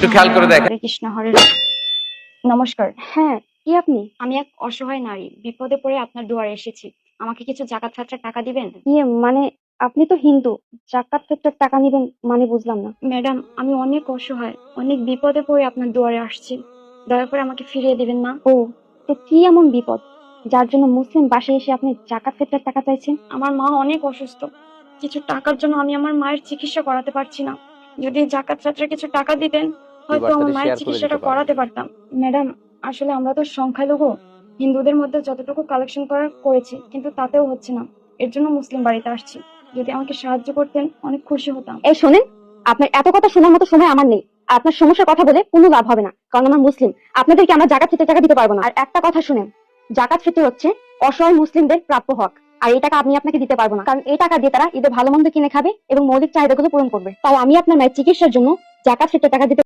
একটু খেয়াল করে দেখেন। হরে কৃষ্ণ হরে রাম। নমস্কার। হ্যাঁ, কি আপনি? আমি এক অসহায় নারী, বিপদে পড়ে আপনার দুয়ারে এসেছি। আমাকে কিছু জাকাত ফাতরা টাকা দিবেন? মানে আপনি তো হিন্দু, জাকাত ফিতরার টাকা নিবেন মানে বুঝলাম না। ম্যাডাম, আমি অনেক অসহায়, অনেক বিপদে পড়ে আপনার দুয়ারে আসছি, দয়া করে আমাকে ফিরিয়ে দিবেন না। ও, তো কি এমন বিপদ যার জন্য মুসলিম বাসায় এসে আপনি জাকাত ফিতরার টাকা চাইছেন? আমার মা অনেক অসুস্থ, কিছু টাকার জন্য আমি আমার মায়ের চিকিৎসা করাতে পারছি না। যদি জাকাত ফাতরা কিছু টাকা দিতেন, হয়তো আমার মায়ের চিকিৎসাটা করাতে পারতাম। ম্যাডাম, আসলে আমরা তো সংখ্যালঘু, হিন্দুদের মধ্যে যতটুকু কালেকশন করার করেছি, কিন্তু তাতেও হচ্ছে না। এর জন্য মুসলিম বাড়িতে আসছি, যদি আমাকে সাহায্য করতেন অনেক খুশি হতাম। এই শোনেন, আপনার এত কথা শোনার মতো সময় আমার নেই। আপনার সমস্যার কথা বলে কোনো লাভ হবে না, কারণ আমার মুসলিম। আপনাদেরকে আমরা জাকাত ফিতরের টাকা দিতে পারবো না। আর একটা কথা শুনেন, জাকাত ফিতর হচ্ছে অসহায় মুসলিমদের প্রাপ্য হক। আর এই টাকা আমি আপনাকে দিতে পারবো না, কারণ এই টাকা দিয়ে তারা ঈদে ভালো মন্দ কিনে খাবে এবং মৌলিক চাহিদাগুলো পূরণ করবে। তাই আমি আপনার মায়ের চিকিৎসার জন্য জাকাত ফিতরের টাকা দিতে